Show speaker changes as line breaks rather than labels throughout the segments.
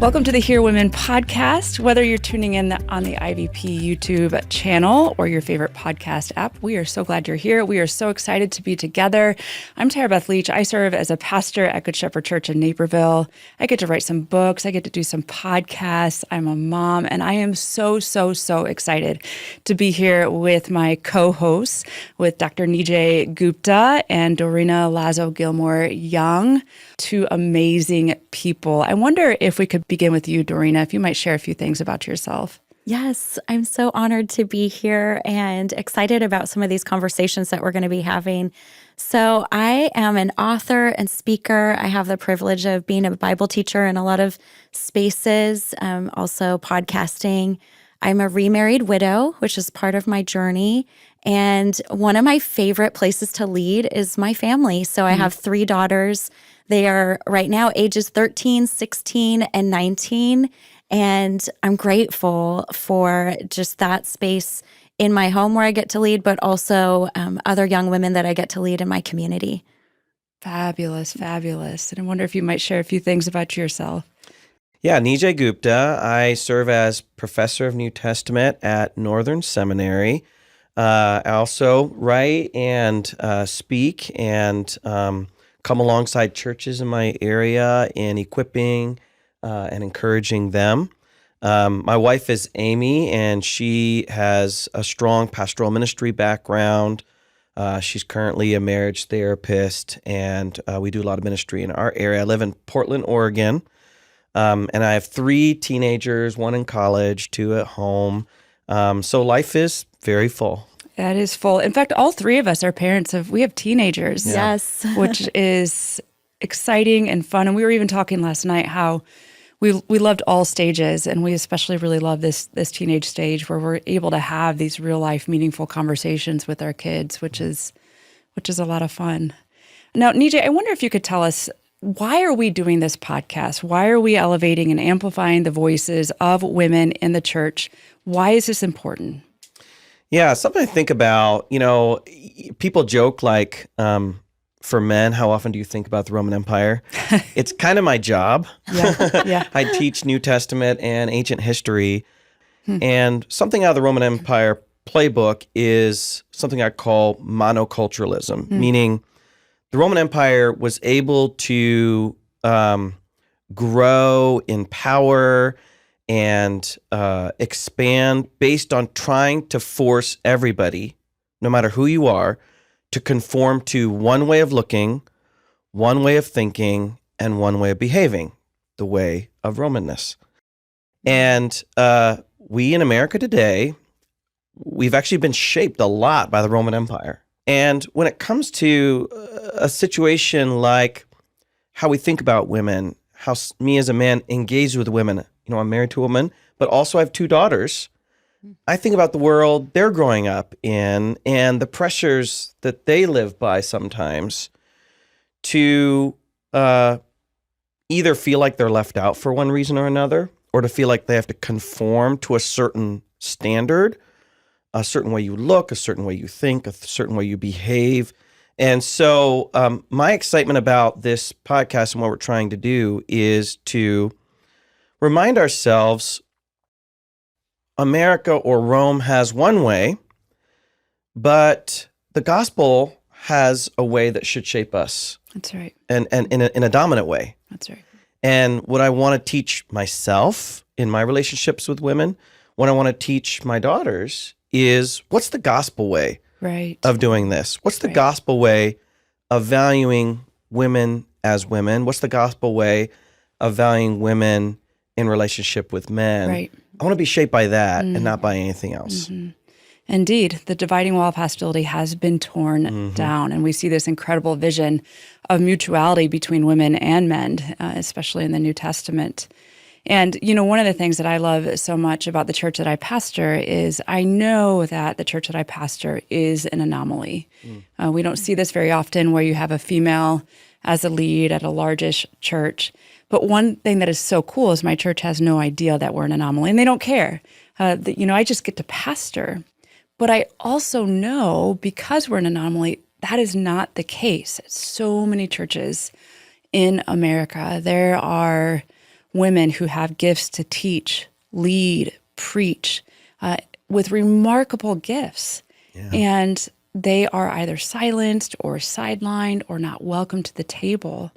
Welcome to the Hear Women podcast. Whether you're tuning in on the IVP YouTube channel or your favorite podcast app, we are so glad you're here. We are so excited to be together. I'm Tara Beth Leach. I serve as a pastor at Good Shepherd Church in Naperville. I get to write some books. I get to do some podcasts. I'm a mom, and I am so excited to be here with my co-hosts, with Dr. Nijay Gupta and Dorina Lazo Gilmore-Young, two amazing people. I wonder if we could begin with you, Dorina, if you might share a few things about yourself.
Yes, I'm so honored to be here and excited about some of these conversations that we're going to be having. So I am an author and speaker. I have the privilege of being a Bible teacher in a lot of spaces, also podcasting. I'm a remarried widow, which is part of my journey. And one of my favorite places to lead is my family. So I have three daughters. They are right now ages 13, 16, and 19. And I'm grateful for just that space in my home where I get to lead, but also other young women that I get to lead in my community.
Fabulous. And I wonder if you might share a few things about yourself.
Yeah, Nijay Gupta. I serve as professor of New Testament at Northern Seminary. I also write and speak and come alongside churches in my area in equipping and encouraging them. My wife is Amy, and she has a strong pastoral ministry background. She's currently a marriage therapist, and we do a lot of ministry in our area. I live in Portland, Oregon, and I have three teenagers, one in college, two at home. So life is very full.
That is full. In fact, all three of us are parents we have teenagers.
Yeah. Yes.
Which is exciting and fun. And we were even talking last night how we loved all stages, and we especially really love this teenage stage where we're able to have these real life meaningful conversations with our kids, which is a lot of fun. Now, Nijay, I wonder if you could tell us, why are we doing this podcast? Why are we elevating and amplifying the voices of women in the church? Why is this important?
Yeah, something I think about, people joke like, for men, how often do you think about the Roman Empire? It's kind of my job.
Yeah.
I teach New Testament and ancient history. And something out of the Roman Empire playbook is something I call monoculturalism, meaning the Roman Empire was able to grow in power and expand based on trying to force everybody, no matter who you are, to conform to one way of looking, one way of thinking, and one way of behaving, the way of Romanness. And we in America today, we've actually been shaped a lot by the Roman Empire. And when it comes to a situation like how we think about women, how me as a man engage with women, I'm married to a woman, but also I have two daughters. I think about the world they're growing up in and the pressures that they live by sometimes to either feel like they're left out for one reason or another, or to feel like they have to conform to a certain standard, a certain way you look, a certain way you think, a certain way you behave. And so my excitement about this podcast and what we're trying to do is to remind ourselves America or Rome has one way, but the gospel has a way that should shape us.
That's right.
And in a dominant way.
That's right.
And what I want to teach myself in my relationships with women, what I want to teach my daughters is, what's the gospel way of doing this? What's the gospel way of valuing women as women? What's the gospel way of valuing women in relationship with men?
Right.
I want to be shaped by that and not by anything else.
Mm-hmm. Indeed, the dividing wall of hostility has been torn down, and we see this incredible vision of mutuality between women and men, especially in the New Testament. And, one of the things that I love so much about the church that I pastor is I know that the church that I pastor is an anomaly. We don't see this very often, where you have a female as a lead at a largish church. But one thing that is so cool is my church has no idea that we're an anomaly, and they don't care. I just get to pastor. But I also know, because we're an anomaly, that is not the case. So many churches in America, there are women who have gifts to teach, lead, preach, with remarkable gifts.
Yeah.
And they are either silenced or sidelined or not welcome to the table.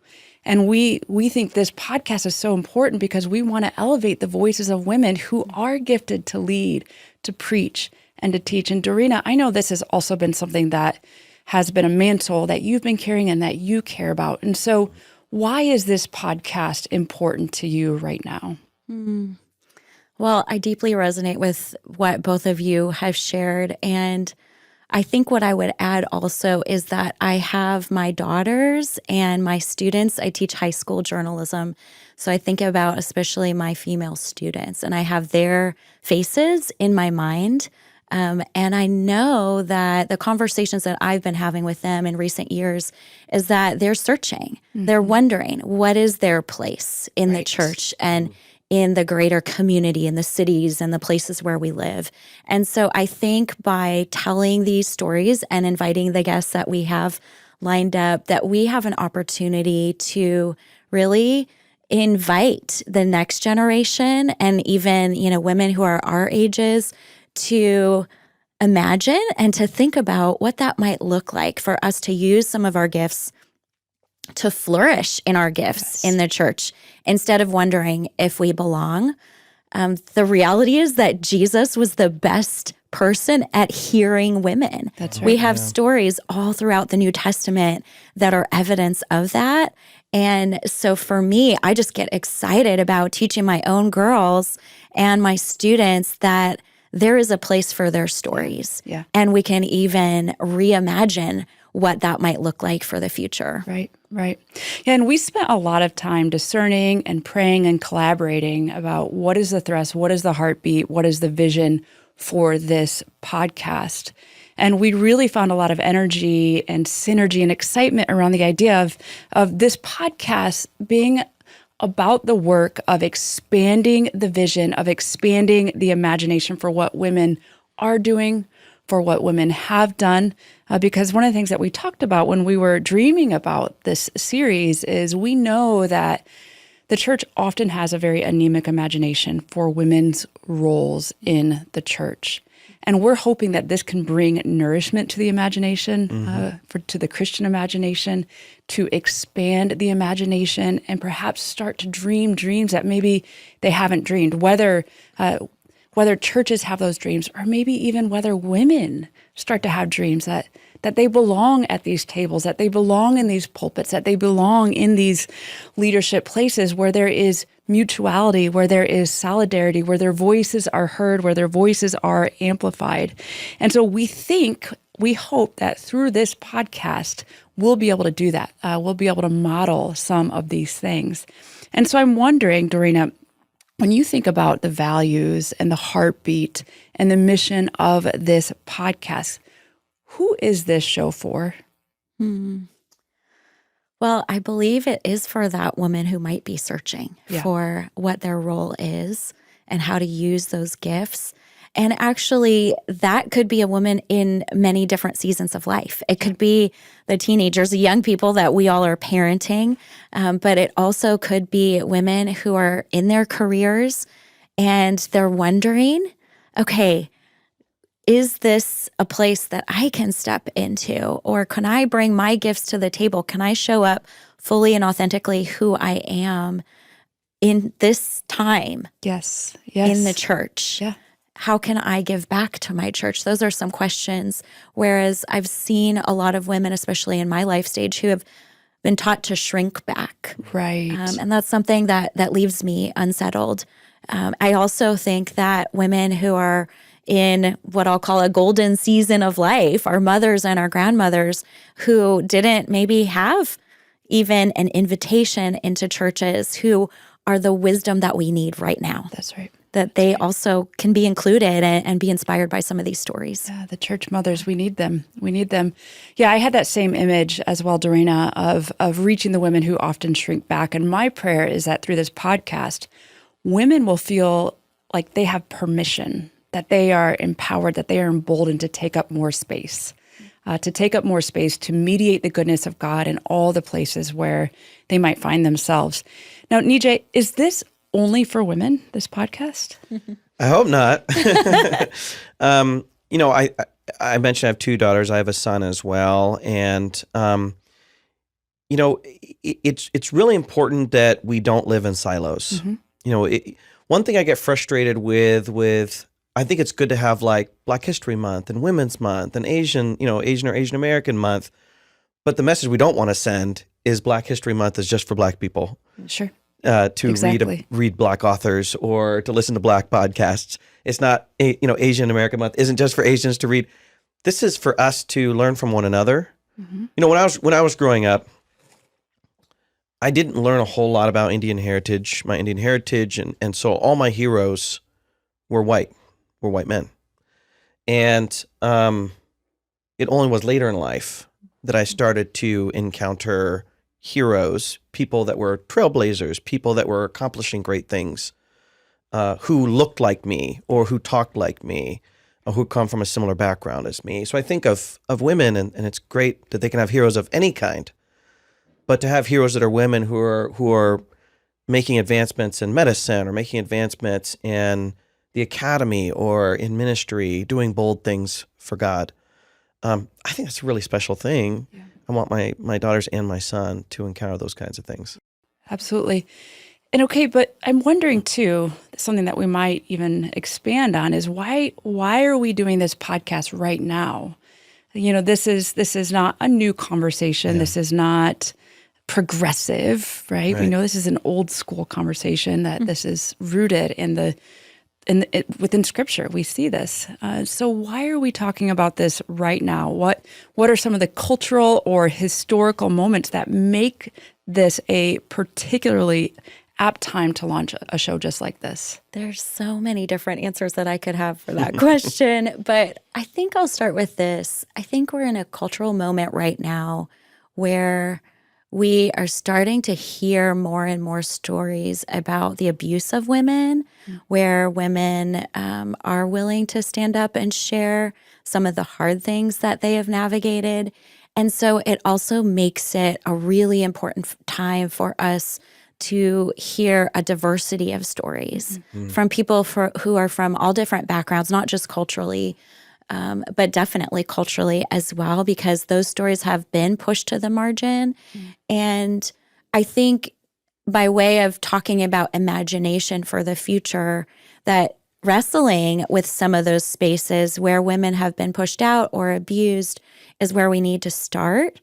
And we think this podcast is so important because we want to elevate the voices of women who are gifted to lead, to preach, and to teach. And Dorina, I know this has also been something that has been a mantle that you've been carrying and that you care about. And so why is this podcast important to you right now?
Well, I deeply resonate with what both of you have shared. And I think what I would add also is that I have my daughters and my students. I teach high school journalism. So I think about especially my female students, and I have their faces in my mind. And I know that the conversations that I've been having with them in recent years is that they're searching. They're wondering, what is their place in the church and in the greater community, in the cities and the places where we live. And so I think by telling these stories and inviting the guests that we have lined up, that we have an opportunity to really invite the next generation and even, women who are our ages to imagine and to think about what that might look like for us to use some of our gifts to flourish in our gifts in the church instead of wondering if we belong. The reality is that Jesus was the best person at hearing women.
That's right.
We have stories all throughout the New Testament that are evidence of that. And so for me, I just get excited about teaching my own girls and my students that there is a place for their stories.
Yeah.
And we can even reimagine what that might look like for the future.
Right. Yeah, and we spent a lot of time discerning and praying and collaborating about what is the thrust, what is the heartbeat, what is the vision for this podcast. And we really found a lot of energy and synergy and excitement around the idea of this podcast being about the work of expanding the vision, of expanding the imagination for what women are doing, for what women have done. Because one of the things that we talked about when we were dreaming about this series is we know that the church often has a very anemic imagination for women's roles in the church. And we're hoping that this can bring nourishment to the imagination, to the Christian imagination, to expand the imagination and perhaps start to dream dreams that maybe they haven't dreamed, whether churches have those dreams or maybe even whether women start to have dreams that they belong at these tables, that they belong in these pulpits, that they belong in these leadership places where there is mutuality, where there is solidarity, where their voices are heard, where their voices are amplified. And so we hope that through this podcast, we'll be able to do that. We'll be able to model some of these things. And so I'm wondering, Dorina, when you think about the values and the heartbeat and the mission of this podcast, who is this show for?
Well, I believe it is for that woman who might be searching for what their role is and how to use those gifts. And actually, that could be a woman in many different seasons of life. It could be the teenagers, the young people that we all are parenting, but it also could be women who are in their careers and they're wondering, okay, is this a place that I can step into? Or can I bring my gifts to the table? Can I show up fully and authentically who I am in this time?
Yes.
In the church?
Yeah.
How can I give back to my church? Those are some questions. Whereas I've seen a lot of women, especially in my life stage, who have been taught to shrink back.
Right.
And that's something that leaves me unsettled. I also think that women who are in what I'll call a golden season of life, our mothers and our grandmothers who didn't maybe have even an invitation into churches, who are the wisdom that we need right now.
That's right.
That they also can be included and be inspired by some of these stories.
Yeah, the church mothers, we need them. We need them. Yeah, I had that same image as well, Dorina, of reaching the women who often shrink back. And my prayer is that through this podcast, women will feel like they have permission, that they are empowered, that they are emboldened to take up more space, to mediate the goodness of God in all the places where they might find themselves. Now, Nijay, is this only for women, this podcast?
I hope not. I mentioned I have 2 daughters. I have a son as well. And, it's really important that we don't live in silos. One thing I get frustrated with, I think it's good to have like Black History Month and Women's Month and Asian or Asian American Month. But the message we don't want to send is Black History Month is just for Black people.
Sure.
To
Exactly.
read Black authors or to listen to Black podcasts. It's not, Asian American Month isn't just for Asians to read. This is for us to learn from one another. When I was growing up, I didn't learn a whole lot about my Indian heritage, and so all my heroes were white men. And it only was later in life that I started to encounter heroes, people that were trailblazers, people that were accomplishing great things, who looked like me or who talked like me, or who come from a similar background as me. So I think of women, and it's great that they can have heroes of any kind, but to have heroes that are women who are making advancements in medicine or making advancements in the academy or in ministry, doing bold things for God. I think that's a really special thing. Yeah. I want my daughters and my son to encounter those kinds of things. Absolutely.
And okay, but I'm wondering too, something that we might even expand on is why are we doing this podcast right now? This is not a new conversation. Yeah. This is not progressive, right? We know this is an old school conversation, that this is rooted within Scripture. We see this. So why are we talking about this right now? What are some of the cultural or historical moments that make this a particularly apt time to launch a show just like this?
There's so many different answers that I could have for that question, but I think I'll start with this. I think we're in a cultural moment right now where we are starting to hear more and more stories about the abuse of women, where women are willing to stand up and share some of the hard things that they have navigated. And so it also makes it a really important time for us to hear a diversity of stories from people who are from all different backgrounds, not just culturally, but definitely culturally as well, because those stories have been pushed to the margin. And I think by way of talking about imagination for the future, that wrestling with some of those spaces where women have been pushed out or abused is where we need to start.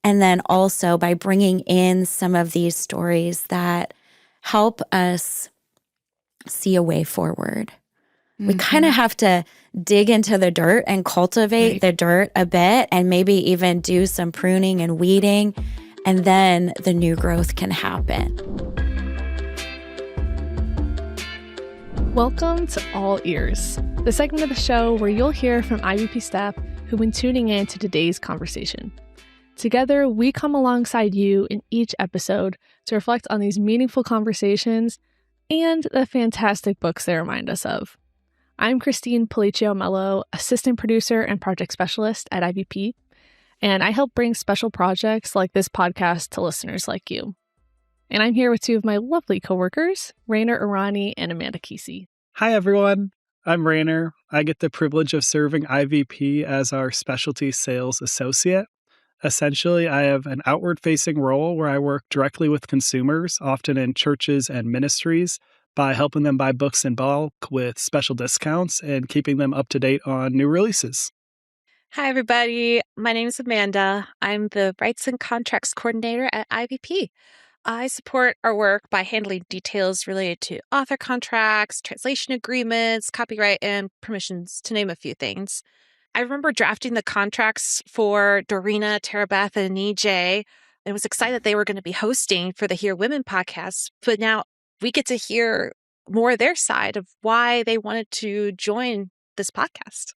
And then also by bringing in some of these stories that help us see a way forward. We kind of have to dig into the dirt and cultivate the dirt a bit, and maybe even do some pruning and weeding, and then the new growth can happen.
Welcome to All Ears, the segment of the show where you'll hear from IVP staff who've been tuning in to today's conversation. Together, we come alongside you in each episode to reflect on these meaningful conversations and the fantastic books they remind us of. I'm Christine Policcio-Mello, assistant producer and project specialist at IVP, and I help bring special projects like this podcast to listeners like you. And I'm here with 2 of my lovely coworkers, Rainer Irani and Amanda Kesey.
Hi, everyone. I'm Rainer. I get the privilege of serving IVP as our specialty sales associate. Essentially, I have an outward-facing role where I work directly with consumers, often in churches and ministries, by helping them buy books in bulk with special discounts and keeping them up to date on new releases.
Hi, everybody. My name is Amanda. I'm the Rights and Contracts Coordinator at IVP. I support our work by handling details related to author contracts, translation agreements, copyright, and permissions, to name a few things. I remember drafting the contracts for Dorina, Tara Beth, and Nijay, and was excited they were going to be hosting for the Hear Women podcast. But now we get to hear more of their side of why they wanted to join this podcast.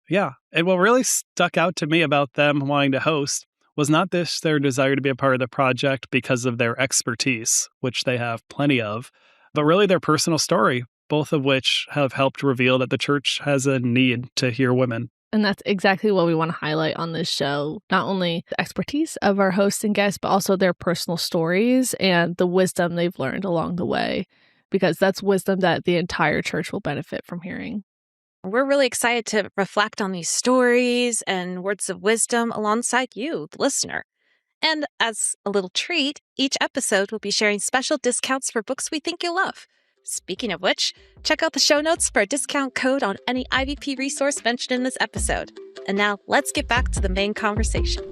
Yeah. And what really stuck out to me about them wanting to host was not this their desire to be a part of the project because of their expertise, which they have plenty of, but really their personal story, both of which have helped reveal that the church has a need to hear women.
And that's exactly what we want to highlight on this show. Not only the expertise of our hosts and guests, but also their personal stories and the wisdom they've learned along the way. because that's wisdom that the entire church will benefit from hearing.
We're really excited to reflect on these stories and words of wisdom alongside you, the listener. And as a little treat, each episode will be sharing special discounts for books we think you'll love. Speaking of which, check out the show notes for a discount code on any IVP resource mentioned in this episode. And now let's get back to the main conversation.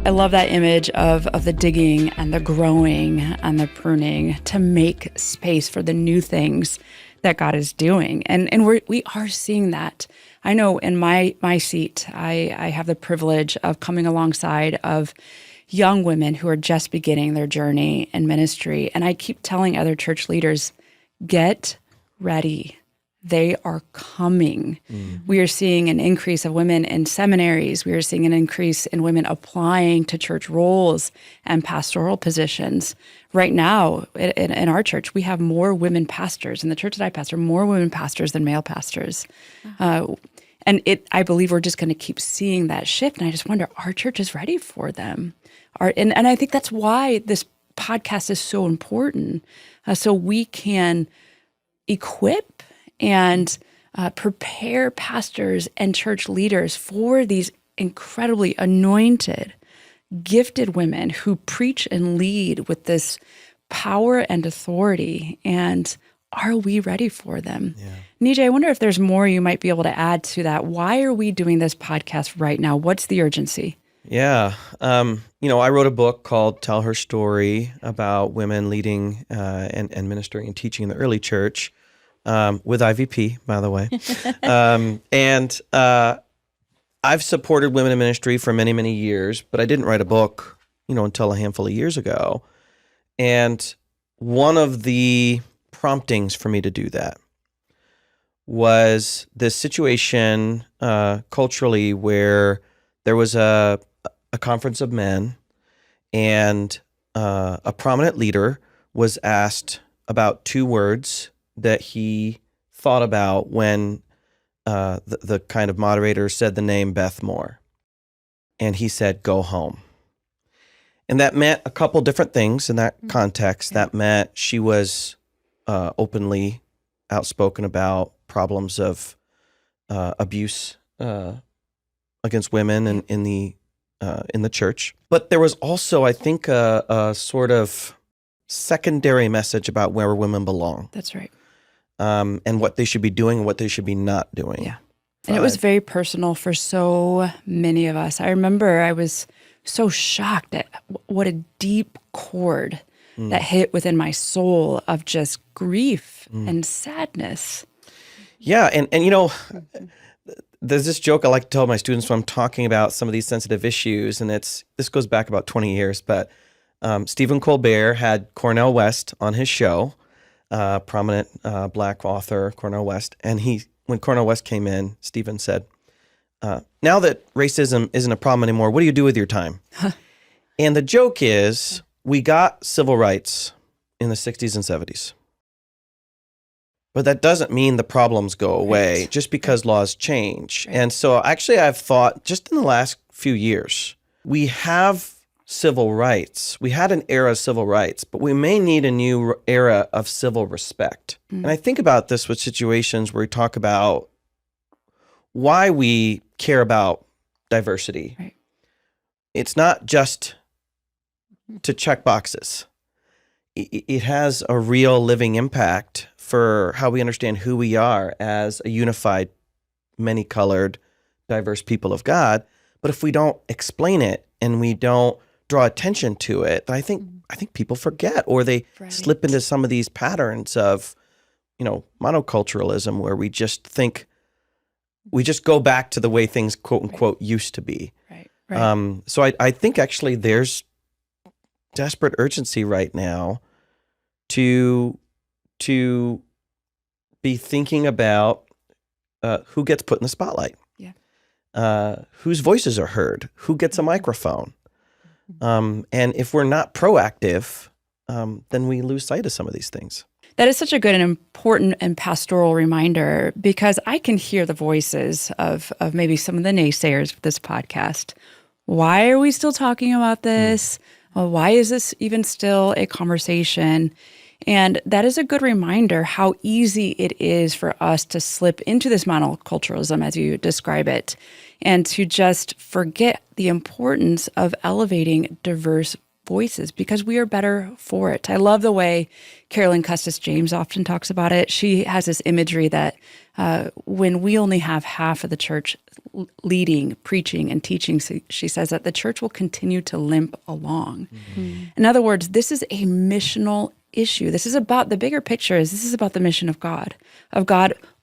I love that image of the digging and the growing and the pruning to make space for the new things that God is doing. And we are seeing that. I know in my seat, I have the privilege of coming alongside of young women who are just beginning their journey in ministry. And I keep telling other church leaders, get ready. They are coming. We are seeing an increase of women in seminaries. We are seeing an increase in women applying to church roles and pastoral positions. Right now, in our church, we have more women pastors. In the church that I pastor, more women pastors than male pastors. And I believe we're just going to keep seeing that shift. And I just wonder, our church is ready for them. And I think that's why this podcast is so important, so we can equip and prepare pastors and church leaders for these incredibly anointed, gifted women who preach and lead with this power and authority. And are we ready for them? Yeah. Nijay, I wonder if there's more you might be able to add to that. Why are we doing this podcast right now? What's the urgency?
Yeah. I wrote a book called Tell Her Story about women leading and ministering and teaching in the early church. With IVP, by the way. And I've supported women in ministry for many, many years, but I didn't write a book, until a handful of years ago. And one of the promptings for me to do that was this situation culturally where there was a conference of men and a prominent leader was asked about 2 words that he thought about when the kind of moderator said the name Beth Moore. And he said, go home. And that meant a couple different things in that context. That meant she was openly outspoken about problems of abuse against women in the church. But there was also, I think, a sort of secondary message about where women belong.
That's right.
And what they should be doing and what they should be not doing.
Yeah. And it was very personal for so many of us. I remember I was so shocked at what a deep chord that hit within my soul of just grief and sadness.
Yeah. And there's this joke I like to tell my students when I'm talking about some of these sensitive issues. And this goes back about 20 years. But Stephen Colbert had Cornel West on his show. Prominent Black author, Cornel West. And when Cornel West came in, Stephen said, now that racism isn't a problem anymore, what do you do with your time? And the joke is, we got civil rights in the 60s and 70s. But that doesn't mean the problems go away just because laws change. Right. And so actually I've thought just in the last few years, we have civil rights. We had an era of civil rights, but we may need a new era of civil respect. And I think about this with situations where we talk about why we care about diversity. Right. It's not just to check boxes. It has a real living impact for how we understand who we are as a unified, many-colored, diverse people of God. But if we don't explain it and we don't draw attention to it, I think people forget, or they slip into some of these patterns of, monoculturalism, where we just go back to the way things, quote unquote, used to be. Right. So I think actually there's desperate urgency right now to be thinking about who gets put in the spotlight. Yeah. Whose voices are heard, who gets a microphone. And if we're not proactive, then we lose sight of some of these things.
That is such a good and important and pastoral reminder, because I can hear the voices of maybe some of the naysayers of this podcast. Why are we still talking about this? Well, why is this even still a conversation? And that is a good reminder how easy it is for us to slip into this monoculturalism, as you describe it, and to just forget the importance of elevating diverse voices because we are better for it. I love the way Carolyn Custis James often talks about it. She has this imagery that when we only have half of the church leading, preaching, and teaching, she says that the church will continue to limp along. Mm-hmm. In other words, this is a missional issue. This is about the bigger picture. This is about the mission of God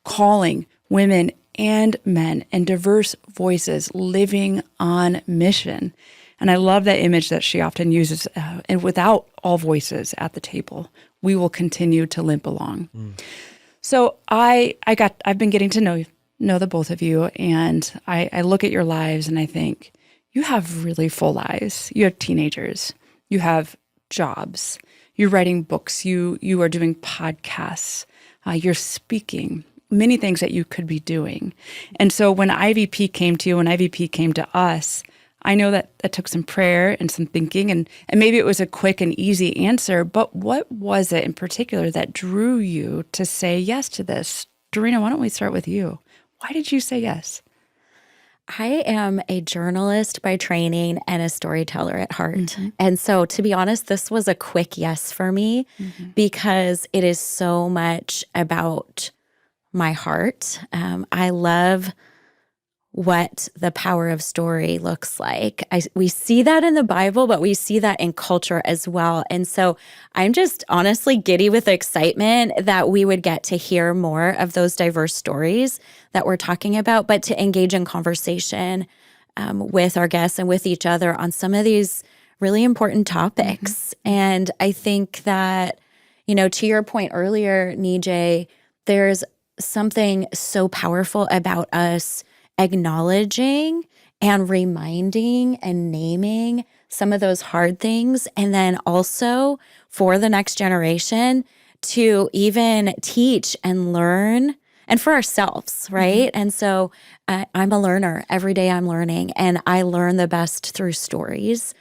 calling women and men and diverse voices living on mission. And I love that image that she often uses. And without all voices at the table, we will continue to limp along. So I've been getting to know the both of you, and I look at your lives and I think you have really full lives. You have teenagers, you have jobs, you're writing books, you are doing podcasts, you're speaking, many things that you could be doing. And so when IVP came to you, when IVP came to us, I know that took some prayer and some thinking, and maybe it was a quick and easy answer, but what was it in particular that drew you to say yes to this? Dorina, why don't we start with you? Why did you say yes?
I am a journalist by training and a storyteller at heart. Mm-hmm. And so, to be honest, this was a quick yes for me because it is so much about my heart. I love what the power of story looks like. We see that in the Bible, but we see that in culture as well. And so I'm just honestly giddy with excitement that we would get to hear more of those diverse stories that we're talking about, but to engage in conversation with our guests and with each other on some of these really important topics. And I think that, to your point earlier, Nijay, there's something so powerful about us acknowledging and reminding and naming some of those hard things. And then also for the next generation to even teach and learn and for ourselves, right? And so I'm a learner. Every day I'm learning and I learn the best through stories.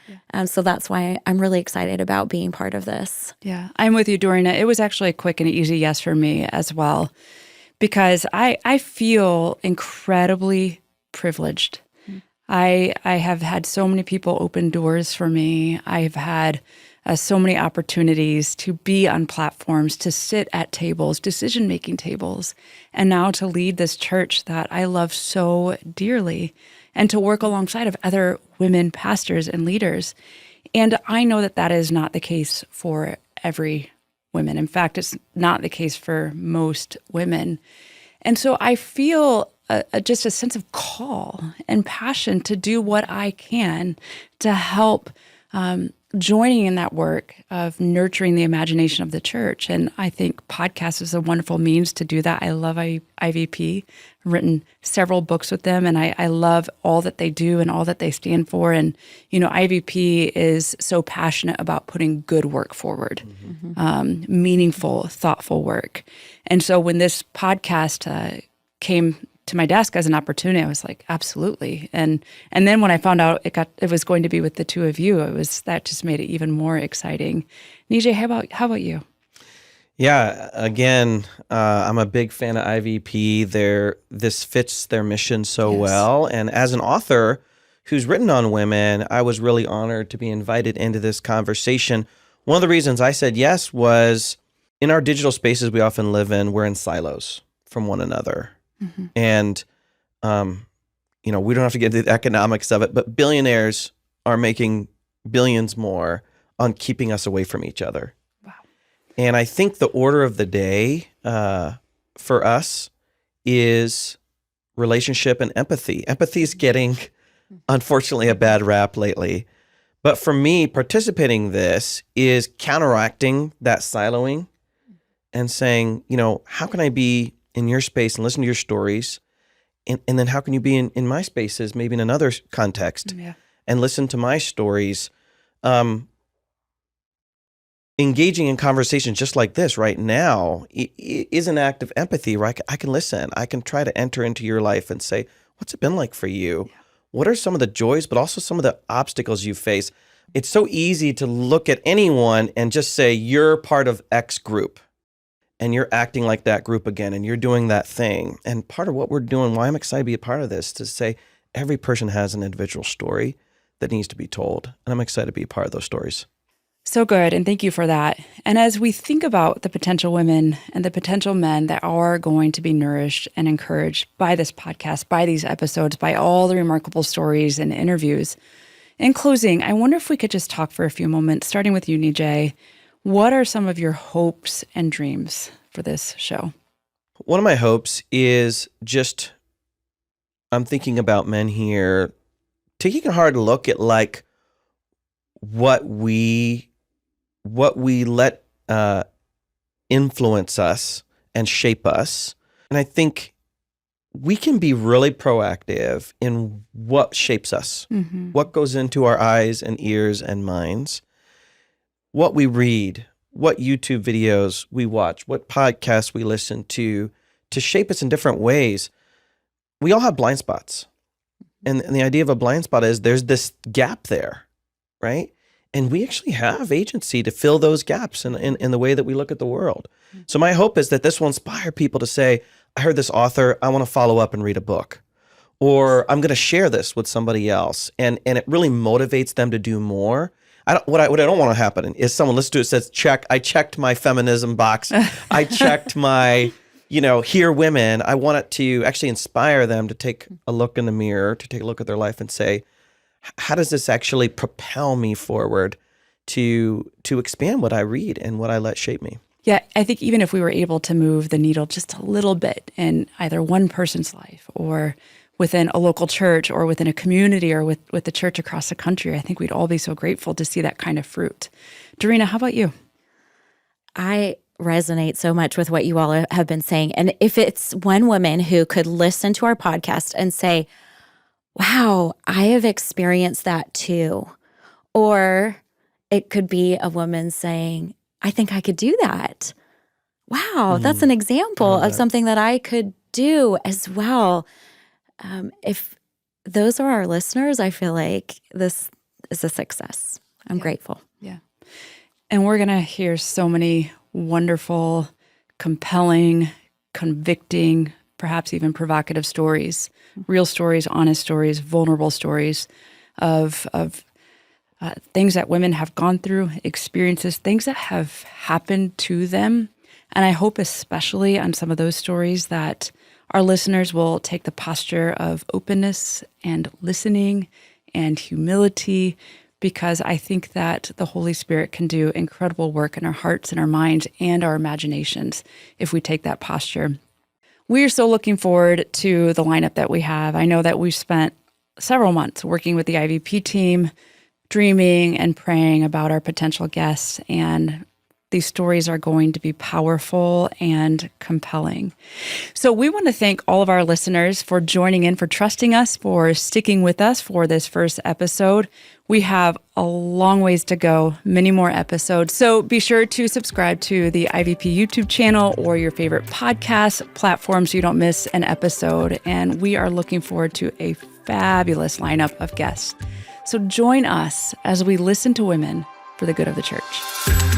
So that's why I'm really excited about being part of this.
Yeah, I'm with you, Dorina. It was actually a quick and easy yes for me as well. Because I feel incredibly privileged. I have had so many people open doors for me. I've had so many opportunities to be on platforms, to sit at tables, decision-making tables, and now to lead this church that I love so dearly and to work alongside of other women pastors and leaders. And I know that is not the case for every women. In fact, it's not the case for most women. And so I feel just a sense of call and passion to do what I can to help joining in that work of nurturing the imagination of the church. And I think podcast is a wonderful means to do that. I love IVP. I've written several books with them, and I love all that they do and all that they stand for. And, IVP is so passionate about putting good work forward, meaningful, thoughtful work. And so when this podcast came to my desk as an opportunity, I was like, absolutely. And then when I found out it was going to be with the two of you, that just made it even more exciting. Nijay, how about you?
Yeah, again, I'm a big fan of IVP. This fits their mission so well. And as an author who's written on women, I was really honored to be invited into this conversation. One of the reasons I said yes was in our digital spaces we often live in, we're in silos from one another. And, we don't have to get into the economics of it, but billionaires are making billions more on keeping us away from each other. Wow. And I think the order of the day for us is relationship and empathy. Empathy is getting, unfortunately, a bad rap lately. But for me, participating in this is counteracting that siloing and saying, how can I be in your space and listen to your stories? And then how can you be in my spaces, maybe in another context, and listen to my stories? Engaging in conversations just like this right now is an act of empathy, right? I can listen. I can try to enter into your life and say, what's it been like for you? What are some of the joys, but also some of the obstacles you face? It's so easy to look at anyone and just say, you're part of X group and you're acting like that group again and you're doing that thing. And part of what we're doing, why I'm excited to be a part of this, to say every person has an individual story that needs to be told. And I'm excited to be a part of those stories.
So good. And thank you for that. And as we think about the potential women and the potential men that are going to be nourished and encouraged by this podcast, by these episodes, by all the remarkable stories and interviews, in closing, I wonder if we could just talk for a few moments, starting with you, Nijay. What are some of your hopes and dreams for this show?
One of my hopes is just, I'm thinking about men here taking a hard look at like what we let influence us and shape us. And I think we can be really proactive in what shapes us, what goes into our eyes and ears and minds, what we read, what YouTube videos we watch, what podcasts we listen to shape us in different ways. We all have blind spots. And the idea of a blind spot is there's this gap there, right? And we actually have agency to fill those gaps in the way that we look at the world. So my hope is that this will inspire people to say, I heard this author, I want to follow up and read a book. Or I'm going to share this with somebody else. And it really motivates them to do more. What I don't want to happen is someone listens to it says, I checked my feminism box. I checked my, hear women. I want it to actually inspire them to take a look in the mirror, to take a look at their life and say, how does this actually propel me forward to expand what I read and what I let shape me?
Yeah, I think even if we were able to move the needle just a little bit in either one person's life or within a local church or within a community or with the church across the country, I think we'd all be so grateful to see that kind of fruit. Dorina, how about you?
I resonate so much with what you all have been saying. And if it's one woman who could listen to our podcast and say, wow, I have experienced that too. Or it could be a woman saying, I think I could do that. Wow, that's an example of something that I could do as well. If those are our listeners, I feel like this is a success. I'm grateful.
Yeah. And we're going to hear so many wonderful, compelling, convicting, perhaps even provocative stories, real stories, honest stories, vulnerable stories of things that women have gone through, experiences, things that have happened to them. And I hope especially on some of those stories that our listeners will take the posture of openness and listening and humility, because I think that the Holy Spirit can do incredible work in our hearts and our minds and our imaginations if we take that posture. We are so looking forward to the lineup that we have. I know that we've spent several months working with the IVP team, dreaming and praying about our potential guests, and these stories are going to be powerful and compelling. So we want to thank all of our listeners for joining in, for trusting us, for sticking with us for this first episode. We have a long ways to go, many more episodes. So be sure to subscribe to the IVP YouTube channel or your favorite podcast platform so you don't miss an episode. And we are looking forward to a fabulous lineup of guests. So join us as we listen to women for the good of the church.